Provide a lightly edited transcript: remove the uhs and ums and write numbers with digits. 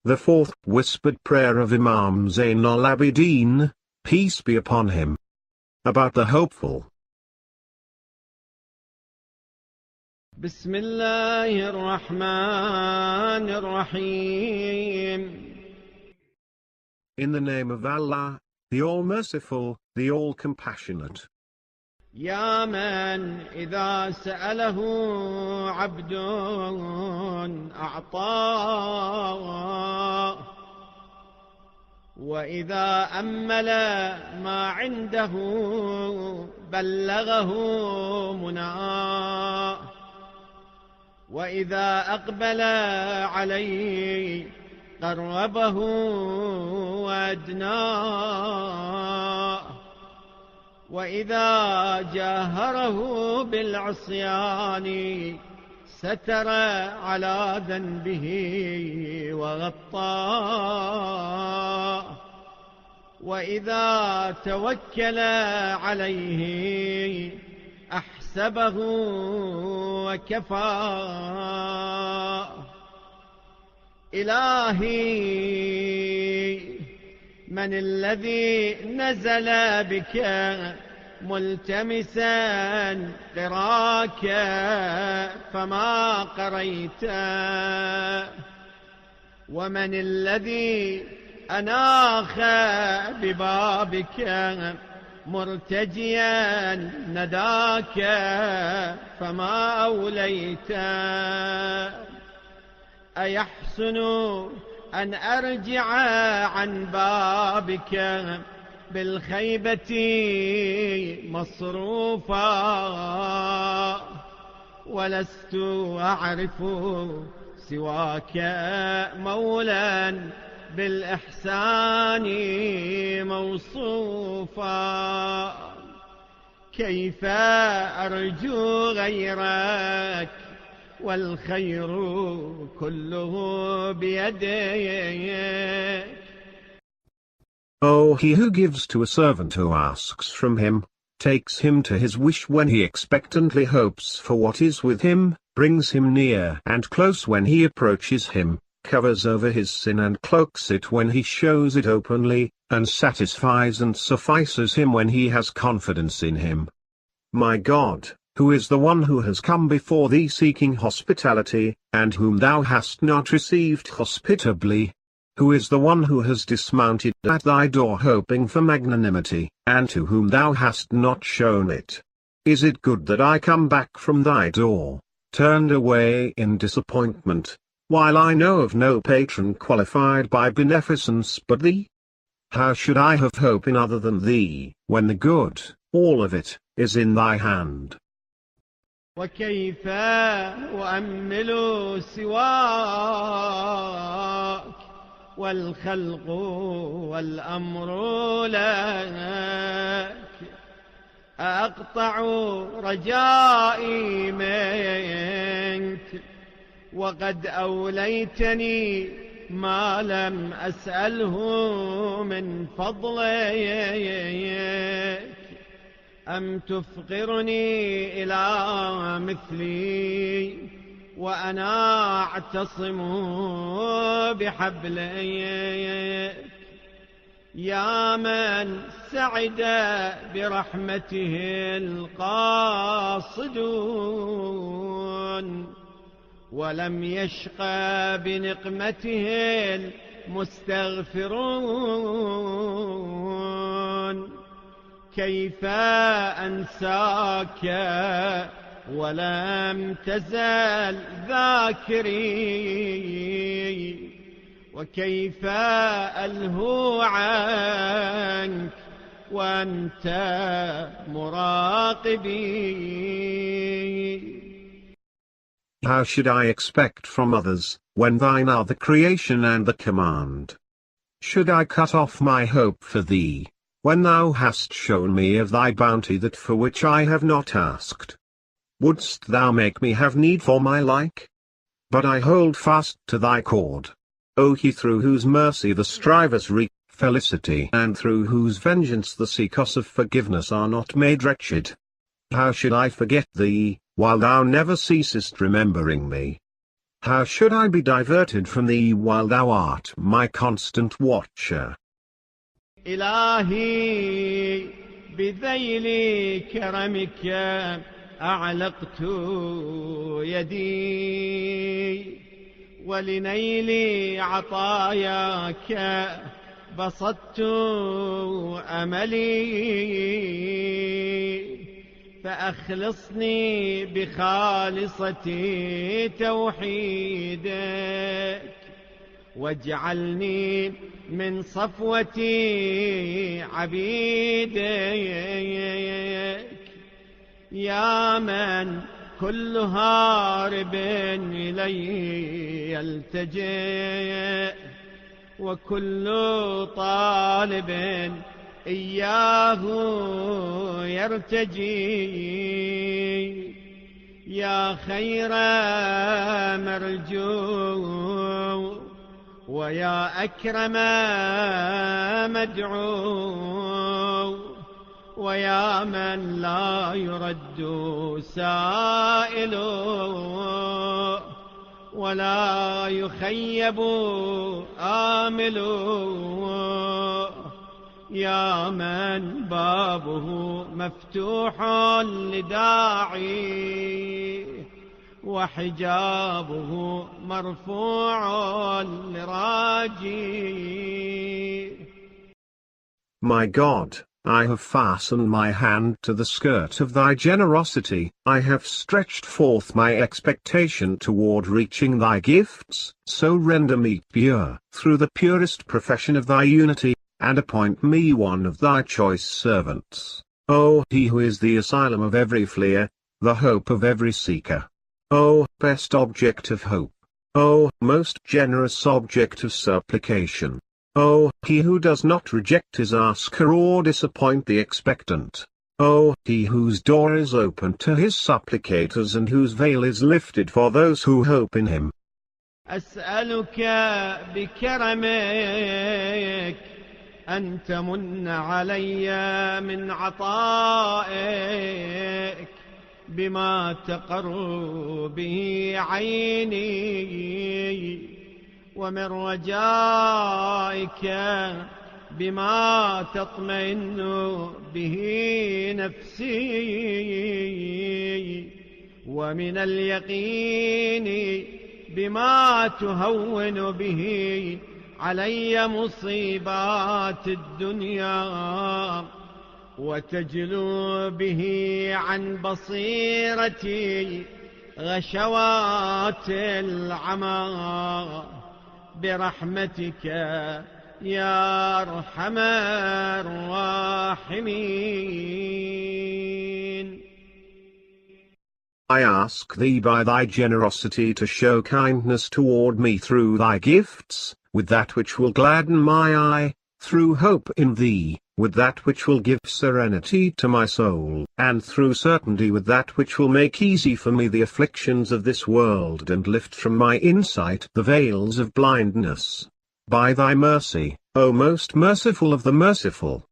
The fourth whispered prayer of Imam Zain al-Abidin, peace be upon him. About the hopeful. بسم الله الرحمن الرحيم. In the name of Allah, the All-Merciful, the All-Compassionate. يا من إذا سأله عبد أعطاه، وإذا أمل ما عنده بلغه مناه، وإذا أقبل عليه قربه وأدناه، وإذا جاهره بالعصيان ستر على ذنبه وغطاه، وإذا توكل عليه أحسبه وكفاه. إلهي، من الذي نزل بك ملتمسا قراك فما قريت؟ ومن الذي أناخ ببابك مرتجيا نداك فما أوليت؟ أيحسن أن أرجع عن بابك بالخيبة مصروفا، ولست أعرف سواك مولا بالإحسان موصوفا؟ كيف أرجو غيرك والخير كله بيديك؟ Oh, he who gives to a servant who asks from him, takes him to his wish when he expectantly hopes for what is with him, brings him near and close when he approaches him, covers over his sin and cloaks it when he shows it openly, and satisfies and suffices him when he has confidence in him. My God, who is the one who has come before thee seeking hospitality, and whom thou hast not received hospitably? Who is the one who has dismounted at thy door hoping for magnanimity, and to whom thou hast not shown it? Is it good that I come back from thy door, turned away in disappointment, while I know of no patron qualified by beneficence but thee? How should I have hope in other than thee, when the good, all of it, is in thy hand? وكيف أؤمل سواك والخلق والأمر لك؟ أقطع رجائي منك وقد أوليتني ما لم أسأله من فضلك؟ أم تفقرني إلى مثلي وأنا أعتصم بحبلك؟ يا من سعد برحمته القاصدون ولم يشقى بنقمته المستغفرون، كيف أنساك ولم تزل ذاكري؟ وكيف ألهو عنك وأنت مراقبي؟ How should I expect from others, when thine are the creation and the command? Should I cut off my hope for thee, when thou hast shown me of thy bounty that for which I have not asked? Wouldst thou make me have need for my like? But I hold fast to thy cord. O he through whose mercy the strivers reap felicity and through whose vengeance the seekers of forgiveness are not made wretched. How should I forget thee, while thou never ceasest remembering me? how should I be diverted from thee while thou art my constant watcher? إلهي بذيل كرمك أعلقت يدي، ولنيل عطاياك بسطت أملي، فأخلصني بخالصة توحيدك، واجعلني من صفوة عبيدك، يا من كل هارب إليه يلتجئ، وكل طالب إياه يرتجي، يا خير مرجو ويا أكرم مدعو، ويا من لا يرد سائل ولا يخيب آمل، يا من بابه مفتوح لداعي، وحجابه مرفوع لراجي. My God, I have fastened my hand to the skirt of thy generosity, I have stretched forth my expectation toward reaching thy gifts, so render me pure through the purest profession of thy unity, and appoint me one of thy choice servants, O he who is the asylum of every fleer, the hope of every seeker. O best object of hope. O most generous object of supplication. O he who does not reject his asker or disappoint the expectant. O he whose door is open to his supplicators and whose veil is lifted for those who hope in him. أسألك بكرمك أن تمن علي من عطائك بما تقر به عيني، ومن رجائك بما تطمئن به نفسي، ومن اليقين بما تهون به علي مصيبات الدنيا، وتجلو به عن بصيرتي غشوات العمى، برحمتك يا أرحم الراحمين. I ask thee by thy generosity to show kindness toward me through thy gifts, with that which will gladden my eye, through hope in thee, with that which will give serenity to my soul, and through certainty with that which will make easy for me the afflictions of this world and lift from my insight the veils of blindness. By thy mercy, O most merciful of the merciful,